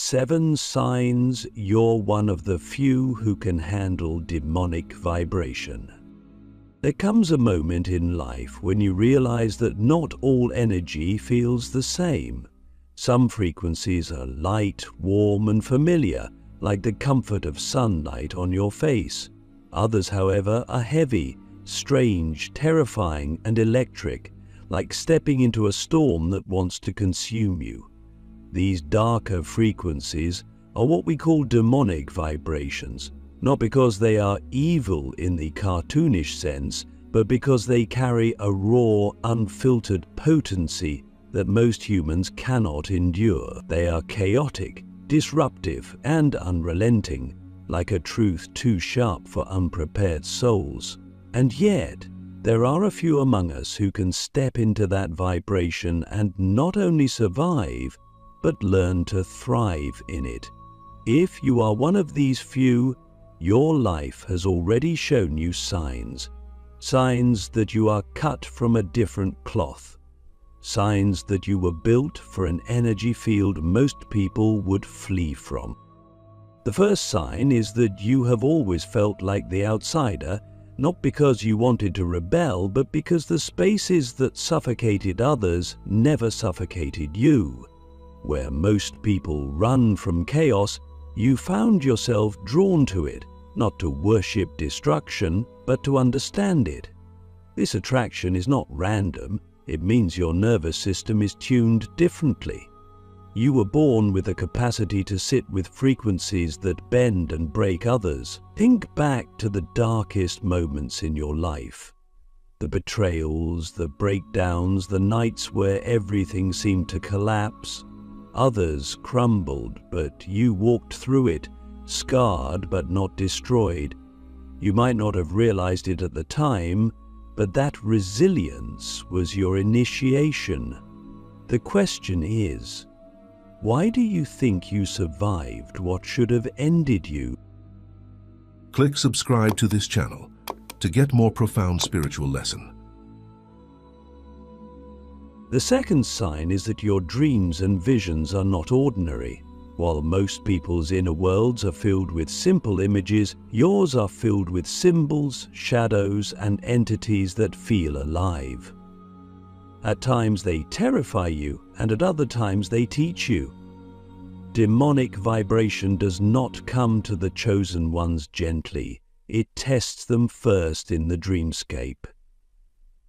7 signs you're one of the few who can handle demonic vibration. There comes a moment in life when you realize that not all energy feels the same. Some frequencies are light, warm, and familiar, like the comfort of sunlight on your face. Others, however, are heavy, strange, terrifying, and electric, like stepping into a storm that wants to consume you. These darker frequencies are what we call demonic vibrations, not because they are evil in the cartoonish sense, but because they carry a raw, unfiltered potency that most humans cannot endure. They are chaotic, disruptive, and unrelenting, like a truth too sharp for unprepared souls. And yet, there are a few among us who can step into that vibration and not only survive, but learn to thrive in it. If you are one of these few, your life has already shown you signs that you are cut from a different cloth, signs that you were built for an energy field most people would flee from. The first sign is that you have always felt like the outsider, not because you wanted to rebel, but because the spaces that suffocated others never suffocated you. Where most people run from chaos, you found yourself drawn to it, not to worship destruction, but to understand it. This attraction is not random. It means your nervous system is tuned differently. You were born with a capacity to sit with frequencies that bend and break others. Think back to the darkest moments in your life. The betrayals, the breakdowns, the nights where everything seemed to collapse. Others crumbled, but you walked through it, scarred but not destroyed. You might not have realized it at the time, but that resilience was your initiation. The question is, why do you think you survived what should have ended you? Click subscribe to this channel to get more profound spiritual lesson. The second sign is that your dreams and visions are not ordinary. While most people's inner worlds are filled with simple images, yours are filled with symbols, shadows, and entities that feel alive. At times they terrify you, and at other times they teach you. Demonic vibration does not come to the chosen ones gently. It tests them first in the dreamscape.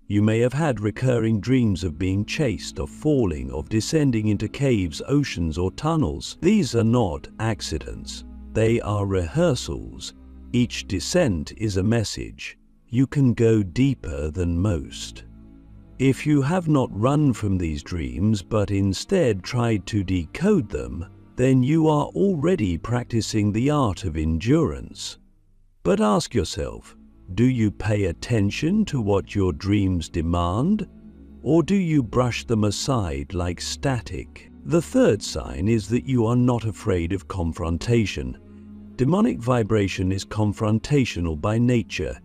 You may have had recurring dreams of being chased, of falling, of descending into caves, oceans, or tunnels. These are not accidents. They are rehearsals. Each descent is a message. You can go deeper than most. If you have not run from these dreams, but instead tried to decode them, then you are already practicing the art of endurance. But ask yourself, do you pay attention to what your dreams demand, or do you brush them aside like static? The third sign is that you are not afraid of confrontation. Demonic vibration is confrontational by nature.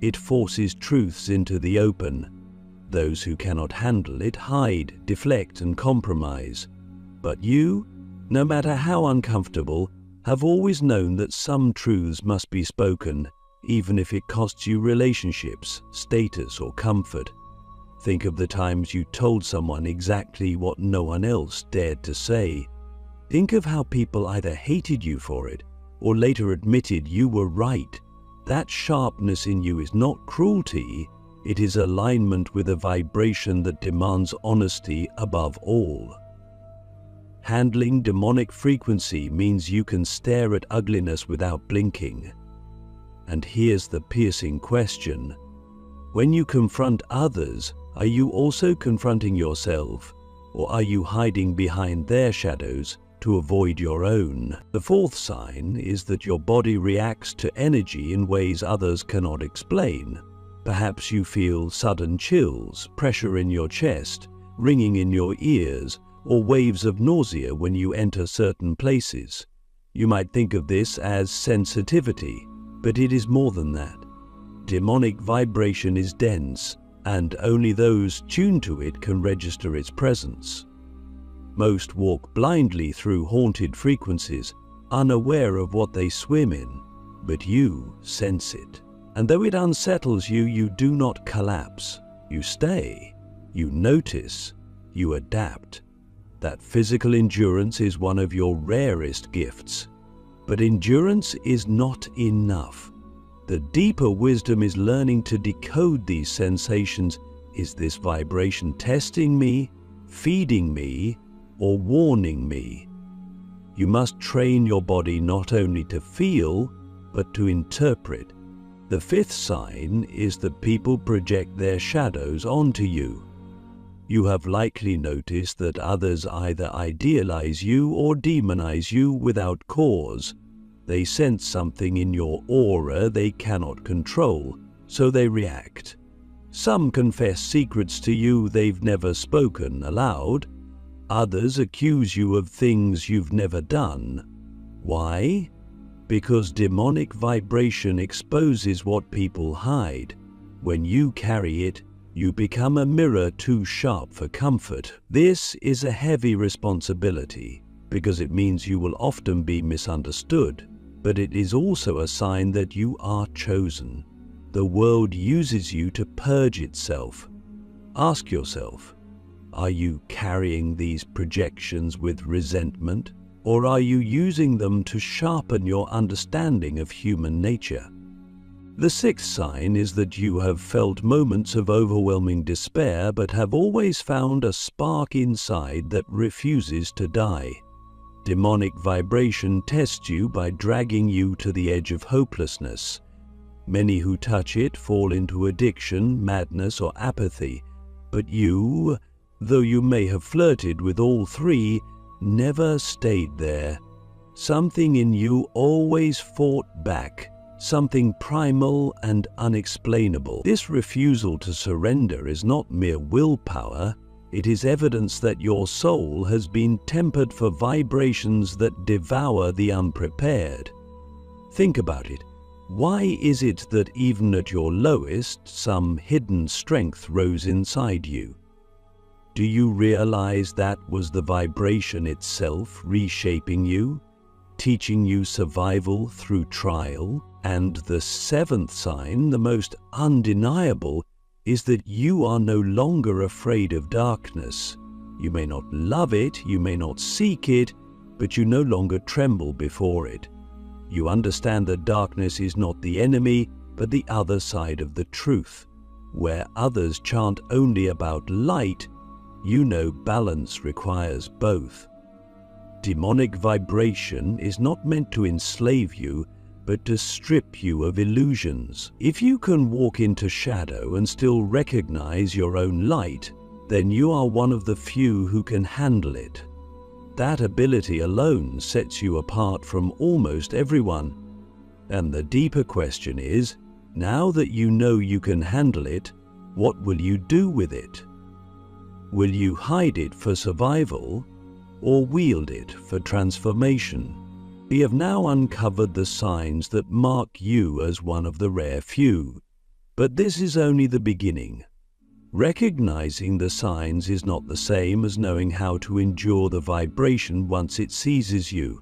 It forces truths into the open. Those who cannot handle it hide, deflect, and compromise. But you, no matter how uncomfortable, have always known that some truths must be spoken, even if it costs you relationships, status, or comfort. Think of the times you told someone exactly what no one else dared to say. Think of how people either hated you for it, or later admitted you were right. That sharpness in you is not cruelty, it is alignment with a vibration that demands honesty above all. Handling demonic frequency means you can stare at ugliness without blinking. And here's the piercing question. When you confront others, are you also confronting yourself, or are you hiding behind their shadows to avoid your own? The fourth sign is that your body reacts to energy in ways others cannot explain. Perhaps you feel sudden chills, pressure in your chest, ringing in your ears, or waves of nausea when you enter certain places. You might think of this as sensitivity, but it is more than that. Demonic vibration is dense, and only those tuned to it can register its presence. Most walk blindly through haunted frequencies, unaware of what they swim in, but you sense it. And though it unsettles you, you do not collapse. You stay, you notice, you adapt. That physical endurance is one of your rarest gifts. But endurance is not enough. The deeper wisdom is learning to decode these sensations. Is this vibration testing me, feeding me, or warning me? You must train your body not only to feel, but to interpret. The fifth sign is that people project their shadows onto you. You have likely noticed that others either idealize you or demonize you without cause. They sense something in your aura they cannot control, so they react. Some confess secrets to you they've never spoken aloud. Others accuse you of things you've never done. Why? Because demonic vibration exposes what people hide. When you carry it, you become a mirror too sharp for comfort. This is a heavy responsibility because it means you will often be misunderstood, but it is also a sign that you are chosen. The world uses you to purge itself. Ask yourself, are you carrying these projections with resentment, or are you using them to sharpen your understanding of human nature? The sixth sign is that you have felt moments of overwhelming despair but have always found a spark inside that refuses to die. Demonic vibration tests you by dragging you to the edge of hopelessness. Many who touch it fall into addiction, madness, or apathy, but you, though you may have flirted with all three, never stayed there. Something in you always fought back. Something primal and unexplainable. This refusal to surrender is not mere willpower, it is evidence that your soul has been tempered for vibrations that devour the unprepared. Think about it. Why is it that even at your lowest, some hidden strength rose inside you? Do you realize that was the vibration itself reshaping you, teaching you survival through trial? And the seventh sign, the most undeniable, is that you are no longer afraid of darkness. You may not love it, you may not seek it, but you no longer tremble before it. You understand that darkness is not the enemy, but the other side of the truth. Where others chant only about light, you know balance requires both. Demonic vibration is not meant to enslave you, but to strip you of illusions. If you can walk into shadow and still recognize your own light, then you are one of the few who can handle it. That ability alone sets you apart from almost everyone. And the deeper question is, now that you know you can handle it, what will you do with it? Will you hide it for survival, or wield it for transformation? We have now uncovered the signs that mark you as one of the rare few, but this is only the beginning. Recognizing the signs is not the same as knowing how to endure the vibration once it seizes you.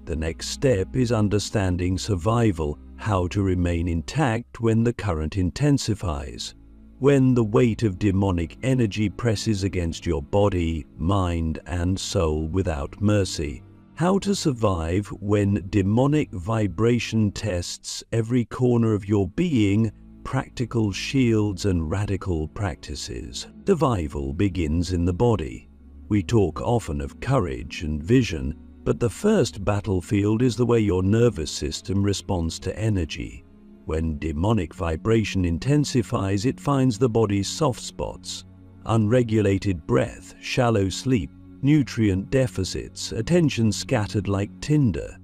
The next step is understanding survival, how to remain intact when the current intensifies, when the weight of demonic energy presses against your body, mind, and soul without mercy. How to survive when demonic vibration tests every corner of your being, practical shields and radical practices. Survival begins in the body. We talk often of courage and vision, but the first battlefield is the way your nervous system responds to energy. When demonic vibration intensifies, it finds the body's soft spots: unregulated breath, shallow sleep, nutrient deficits, attention scattered like tinder.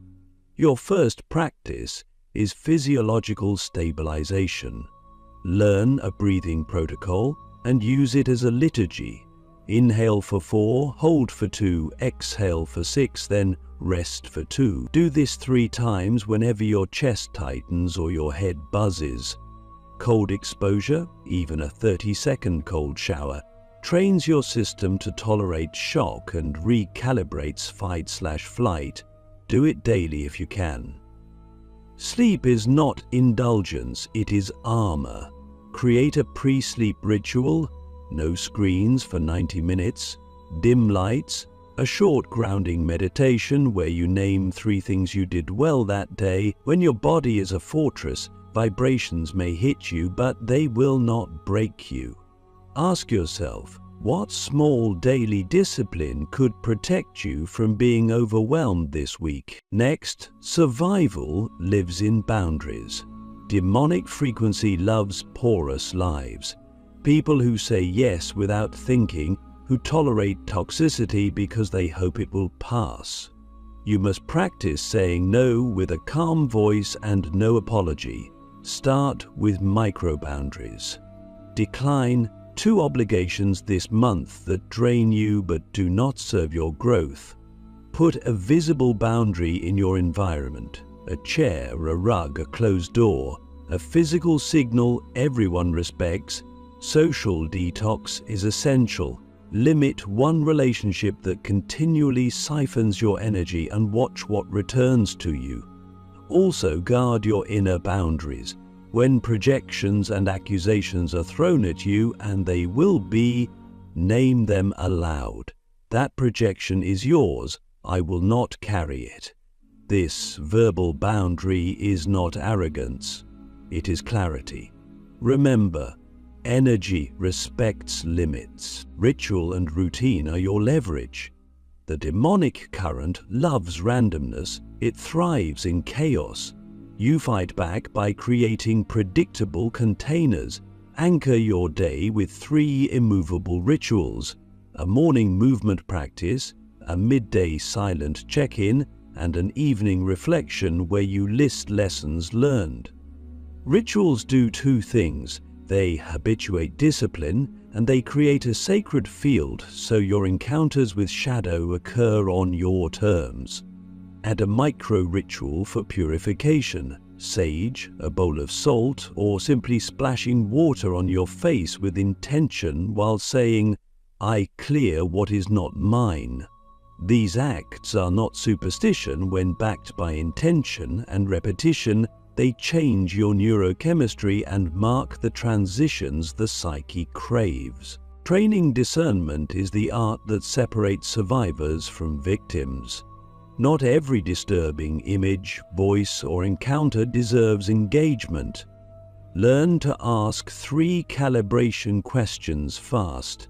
Your first practice is physiological stabilization. Learn a breathing protocol and use it as a liturgy. Inhale for 4, hold for 2, exhale for 6, then rest for 2. Do this 3 times whenever your chest tightens or your head buzzes. Cold exposure, even a 30-second cold shower, trains your system to tolerate shock and recalibrates fight/flight. Do it daily if you can. Sleep is not indulgence, it is armor. Create a pre-sleep ritual, no screens for 90 minutes, dim lights, a short grounding meditation where you name 3 things you did well that day. When your body is a fortress, vibrations may hit you, but they will not break you. Ask yourself, what small daily discipline could protect you from being overwhelmed this week? Next, survival lives in boundaries. Demonic frequency loves porous lives. People who say yes without thinking, who tolerate toxicity because they hope it will pass. You must practice saying no with a calm voice and no apology. Start with micro-boundaries. Decline 2 obligations this month that drain you but do not serve your growth. Put a visible boundary in your environment. A chair, a rug, a closed door, a physical signal everyone respects. Social detox is essential. Limit one relationship that continually siphons your energy and watch what returns to you. Also guard your inner boundaries. When projections and accusations are thrown at you, and they will be, name them aloud. That projection is yours. I will not carry it. This verbal boundary is not arrogance. It is clarity. Remember, energy respects limits. Ritual and routine are your leverage. The demonic current loves randomness. It thrives in chaos. You fight back by creating predictable containers. Anchor your day with 3 immovable rituals: a morning movement practice, a midday silent check-in, and an evening reflection where you list lessons learned. Rituals do 2 things. They habituate discipline, and they create a sacred field so your encounters with shadow occur on your terms. Add a micro-ritual for purification: sage, a bowl of salt, or simply splashing water on your face with intention while saying, "I clear what is not mine." These acts are not superstition. When backed by intention and repetition, they change your neurochemistry and mark the transitions the psyche craves. Training discernment is the art that separates survivors from victims. Not every disturbing image, voice, or encounter deserves engagement. Learn to ask 3 calibration questions fast.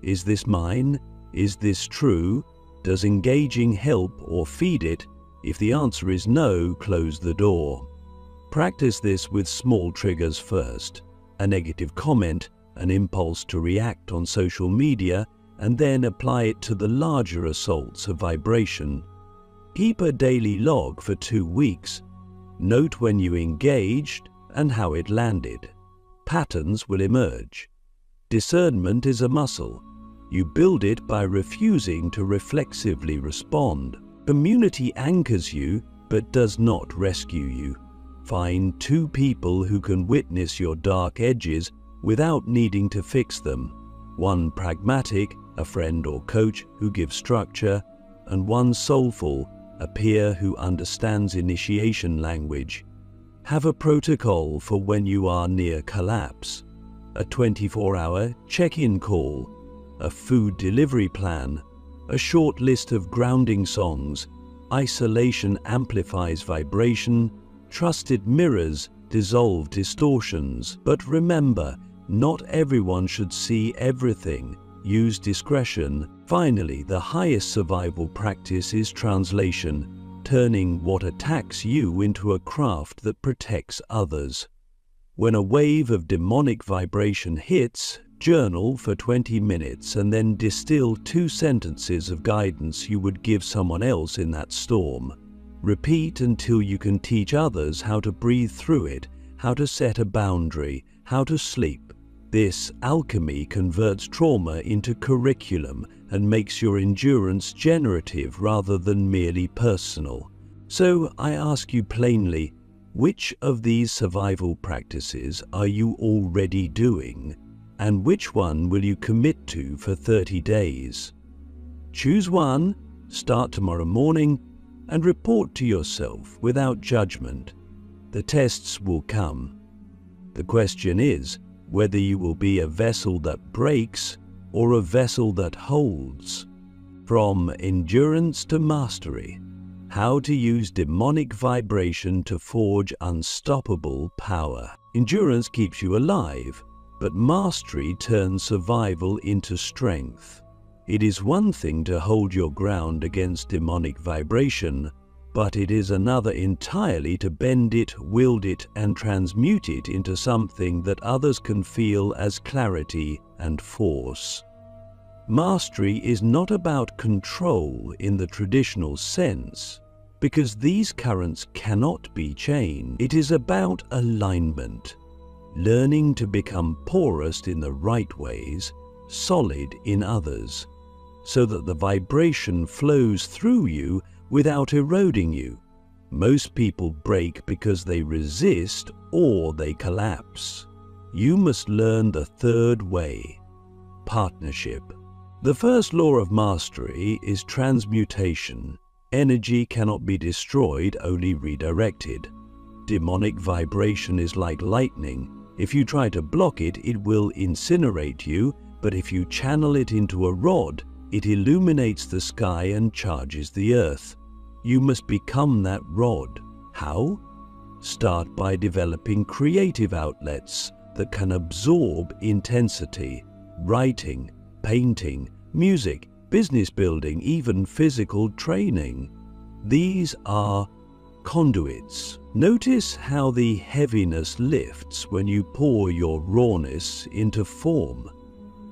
Is this mine? Is this true? Does engaging help or feed it? If the answer is no, close the door. Practice this with small triggers first: a negative comment, an impulse to react on social media, and then apply it to the larger assaults of vibration. Keep a daily log for 2 weeks. Note when you engaged and how it landed. Patterns will emerge. Discernment is a muscle. You build it by refusing to reflexively respond. Community anchors you, but does not rescue you. Find 2 people who can witness your dark edges without needing to fix them. One pragmatic, a friend or coach who gives structure, and one soulful, a peer who understands initiation language. Have a protocol for when you are near collapse. A 24-hour check-in call, a food delivery plan, a short list of grounding songs. Isolation amplifies vibration. Trusted mirrors dissolve distortions. But remember, not everyone should see everything. Use discretion. Finally, the highest survival practice is translation, turning what attacks you into a craft that protects others. When a wave of demonic vibration hits, journal for 20 minutes and then distill 2 sentences of guidance you would give someone else in that storm. Repeat until you can teach others how to breathe through it, how to set a boundary, how to sleep. This alchemy converts trauma into curriculum and makes your endurance generative rather than merely personal. So I ask you plainly, which of these survival practices are you already doing? And which one will you commit to for 30 days? Choose one, start tomorrow morning, and report to yourself without judgment. The tests will come. The question is whether you will be a vessel that breaks or a vessel that holds. From endurance to mastery, how to use demonic vibration to forge unstoppable power. Endurance keeps you alive, but mastery turns survival into strength. It is one thing to hold your ground against demonic vibration, but it is another entirely to bend it, wield it, and transmute it into something that others can feel as clarity and force. Mastery is not about control in the traditional sense, because these currents cannot be changed. It is about alignment, learning to become porous in the right ways, solid in others, so that the vibration flows through you without eroding you. Most people break because they resist or they collapse. You must learn the third way: partnership. The first law of mastery is transmutation. Energy cannot be destroyed, only redirected. Demonic vibration is like lightning. If you try to block it, it will incinerate you, but if you channel it into a rod, it illuminates the sky and charges the earth. You must become that rod. How? Start by developing creative outlets that can absorb intensity: writing, painting, music, business building, even physical training. These are conduits. Notice how the heaviness lifts when you pour your rawness into form.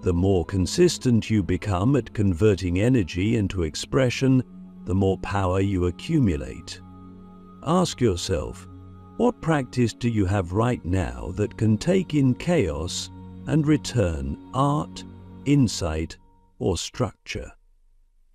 The more consistent you become at converting energy into expression, the more power you accumulate. Ask yourself, what practice do you have right now that can take in chaos and return art, insight, or structure?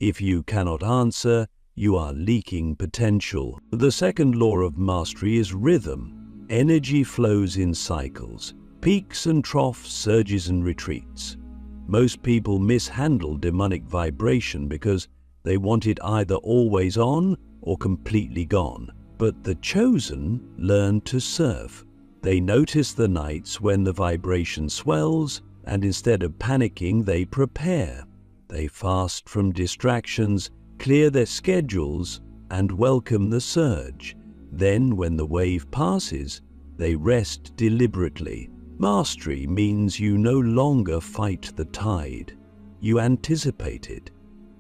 If you cannot answer, you are leaking potential. The second law of mastery is rhythm. Energy flows in cycles, peaks and troughs, surges and retreats. Most people mishandle demonic vibration because they want it either always on or completely gone. But the chosen learn to surf. They notice the nights when the vibration swells, and instead of panicking, they prepare. They fast from distractions, clear their schedules, and welcome the surge. Then, when the wave passes, they rest deliberately. Mastery means you no longer fight the tide. You anticipate it.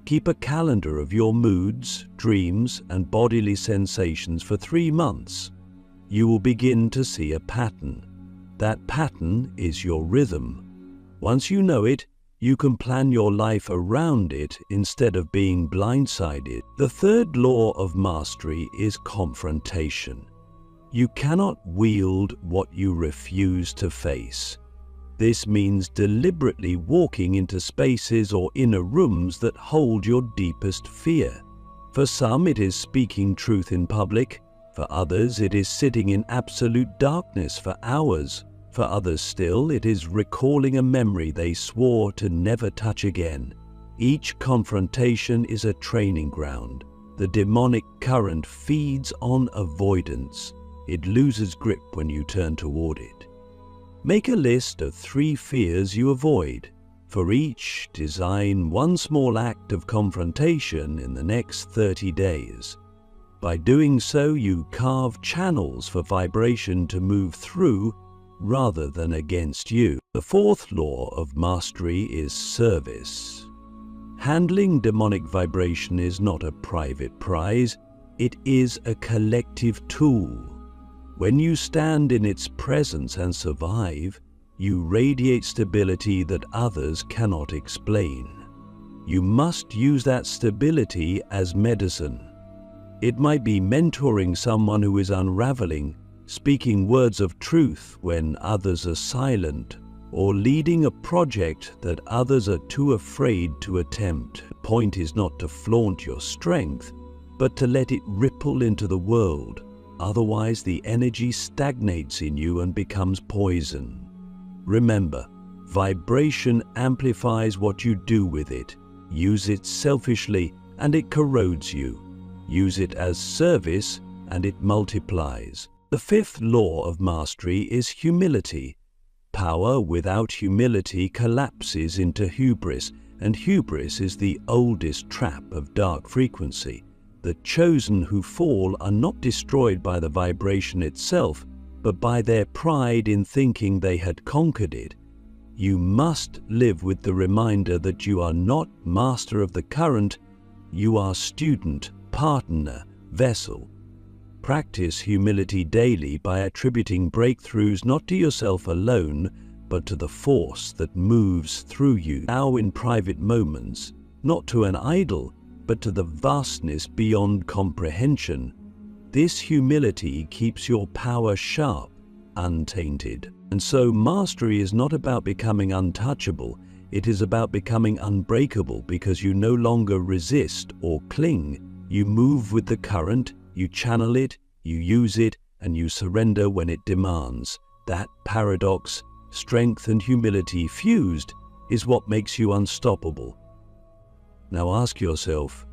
Keep a calendar of your moods, dreams, and bodily sensations for 3 months. You will begin to see a pattern. That pattern is your rhythm. Once you know it, you can plan your life around it instead of being blindsided. The third law of mastery is confrontation. You cannot wield what you refuse to face. This means deliberately walking into spaces or inner rooms that hold your deepest fear. For some, it is speaking truth in public. For others, it is sitting in absolute darkness for hours. For others still, it is recalling a memory they swore to never touch again. Each confrontation is a training ground. The demonic current feeds on avoidance. It loses grip when you turn toward it. Make a list of 3 fears you avoid. For each, design one small act of confrontation in the next 30 days. By doing so, you carve channels for vibration to move through rather than against you. The fourth law of mastery is service. Handling demonic vibration is not a private prize, it is a collective tool. When you stand in its presence and survive, you radiate stability that others cannot explain. You must use that stability as medicine. It might be mentoring someone who is unraveling, speaking words of truth when others are silent, or leading a project that others are too afraid to attempt. The point is not to flaunt your strength, but to let it ripple into the world. Otherwise, the energy stagnates in you and becomes poison. Remember, Vibration amplifies what you do with it. Use it selfishly and it corrodes you. Use it as service and it multiplies. The fifth law of mastery is humility. Power without humility collapses into hubris, and hubris is the oldest trap of dark frequency. The chosen who fall are not destroyed by the vibration itself, but by their pride in thinking they had conquered it. You must live with the reminder that you are not master of the current, you are student, partner, vessel. Practice humility daily by attributing breakthroughs not to yourself alone, but to the force that moves through you. Now in private moments, not to an idol, but to the vastness beyond comprehension. This humility keeps your power sharp, untainted. And so mastery is not about becoming untouchable, it is about becoming unbreakable because you no longer resist or cling. You move with the current, you channel it, you use it, and you surrender when it demands. That paradox, strength and humility fused, is what makes you unstoppable. Now ask yourself,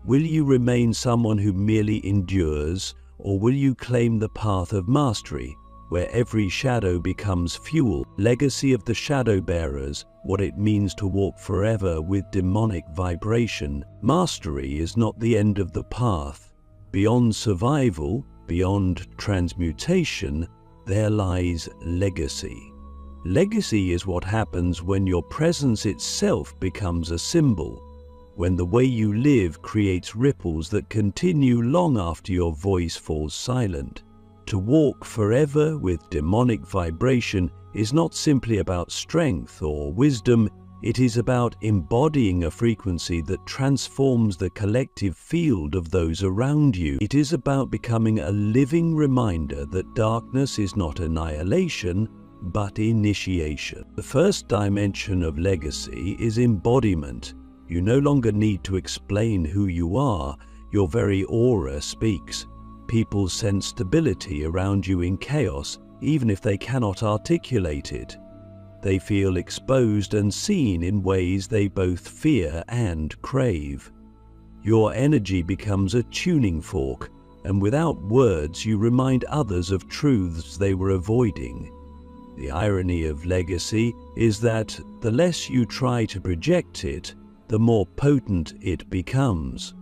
will you remain someone who merely endures, or will you claim the path of mastery, where every shadow becomes fuel? Legacy of the shadow bearers, what it means to walk forever with demonic vibration. Mastery is not the end of the path. Beyond survival, beyond transmutation, there lies legacy. Legacy is what happens when your presence itself becomes a symbol, when the way you live creates ripples that continue long after your voice falls silent. To walk forever with demonic vibration is not simply about strength or wisdom, it is about embodying a frequency that transforms the collective field of those around you. It is about becoming a living reminder that darkness is not annihilation, but initiation. The first dimension of legacy is embodiment. You no longer need to explain who you are, your very aura speaks. People sense stability around you in chaos, even if they cannot articulate it. They feel exposed and seen in ways they both fear and crave. Your energy becomes a tuning fork, and without words you remind others of truths they were avoiding. The irony of legacy is that the less you try to project it, the more potent it becomes.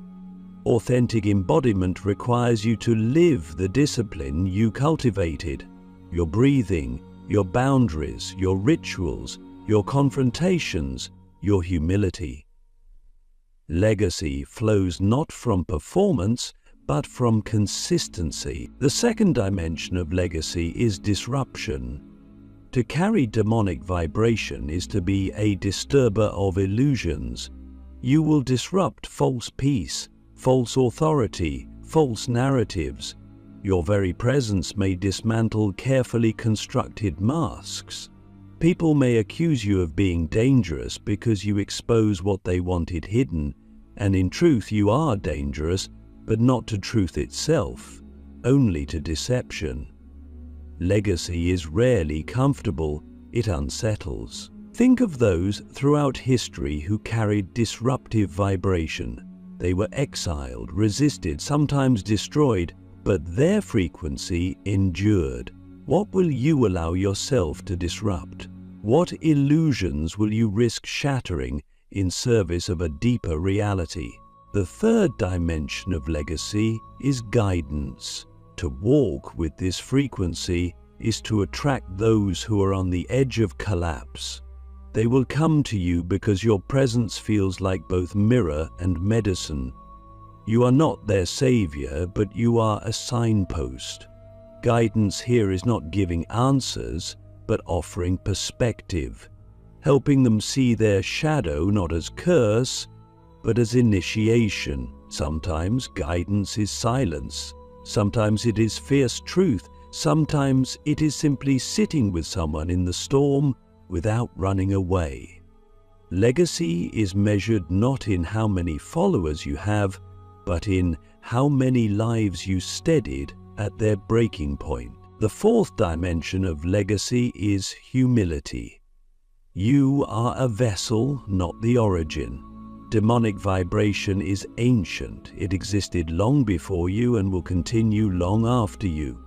Authentic embodiment requires you to live the discipline you cultivated. Your breathing, your boundaries, your rituals, your confrontations, your humility. Legacy flows not from performance, but from consistency. The second dimension of legacy is disruption. To carry demonic vibration is to be a disturber of illusions. You will disrupt false peace, false authority, false narratives. Your very presence may dismantle carefully constructed masks. People may accuse you of being dangerous because you expose what they wanted hidden, and in truth you are dangerous, but not to truth itself, only to deception. Legacy is rarely comfortable, it unsettles. Think of those throughout history who carried disruptive vibration. They were exiled, resisted, sometimes destroyed, but their frequency endured. What will you allow yourself to disrupt? What illusions will you risk shattering in service of a deeper reality? The third dimension of legacy is guidance. To walk with this frequency is to attract those who are on the edge of collapse. They will come to you because your presence feels like both mirror and medicine. You are not their savior, but you are a signpost. Guidance here is not giving answers, but offering perspective, helping them see their shadow not as curse, but as initiation. Sometimes guidance is silence, sometimes it is fierce truth, sometimes it is simply sitting with someone in the storm without running away. Legacy is measured not in how many followers you have, but in how many lives you steadied at their breaking point. The fourth dimension of legacy is humility. You are a vessel, not the origin. Demonic vibration is ancient. It existed long before you and will continue long after you.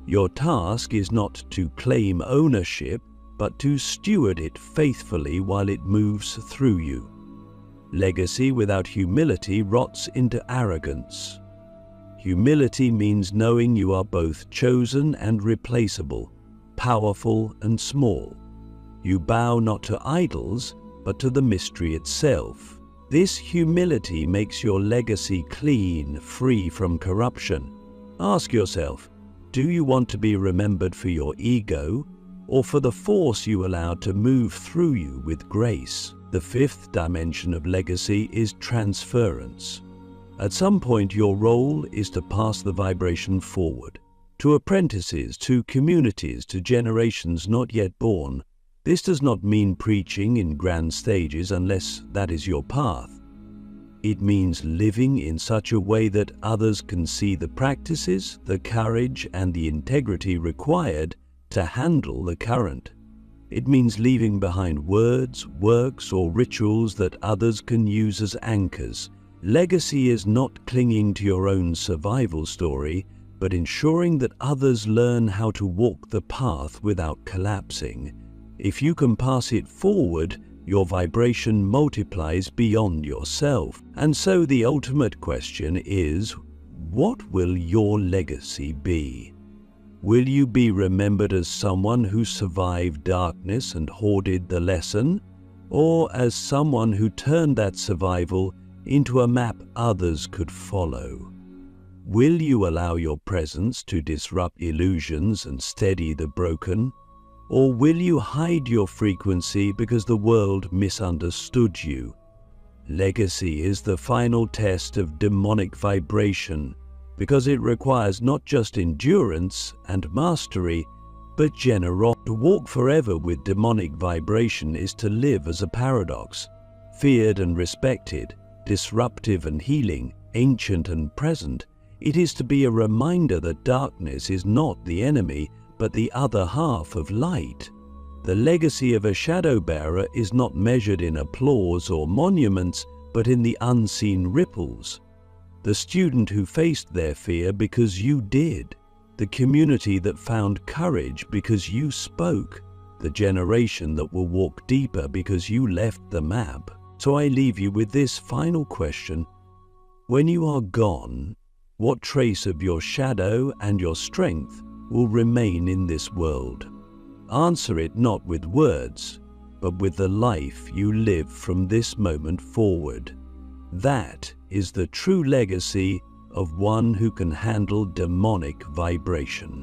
Your task is not to claim ownership, but to steward it faithfully while it moves through you. Legacy without humility rots into arrogance. Humility means knowing you are both chosen and replaceable, powerful and small. You bow not to idols, but to the mystery itself. This humility makes your legacy clean, free from corruption. Ask yourself, do you want to be remembered for your ego, or for the force you allowed to move through you with grace? The fifth dimension of legacy is transference. At some point, your role is to pass the vibration forward, to apprentices, to communities, to generations not yet born. This does not mean preaching in grand stages unless that is your path. It means living in such a way that others can see the practices, the courage, and the integrity required to handle the current. It means leaving behind words, works, or rituals that others can use as anchors. Legacy is not clinging to your own survival story, but ensuring that others learn how to walk the path without collapsing. If you can pass it forward, your vibration multiplies beyond yourself. And so the ultimate question is, what will your legacy be? Will you be remembered as someone who survived darkness and hoarded the lesson, or as someone who turned that survival into a map others could follow? Will you allow your presence to disrupt illusions and steady the broken? Or will you hide your frequency because the world misunderstood you? Legacy is the final test of demonic vibration because it requires not just endurance and mastery, but generosity. To walk forever with demonic vibration is to live as a paradox, feared and respected, disruptive and healing, ancient and present. It is to be a reminder that darkness is not the enemy, but the other half of light. The legacy of a shadow bearer is not measured in applause or monuments, but in the unseen ripples. The student who faced their fear because you did. The community that found courage because you spoke. The generation that will walk deeper because you left the map. So I leave you with this final question. When you are gone, what trace of your shadow and your strength will remain in this world? Answer it not with words, but with the life you live from this moment forward. That is the true legacy of one who can handle demonic vibration.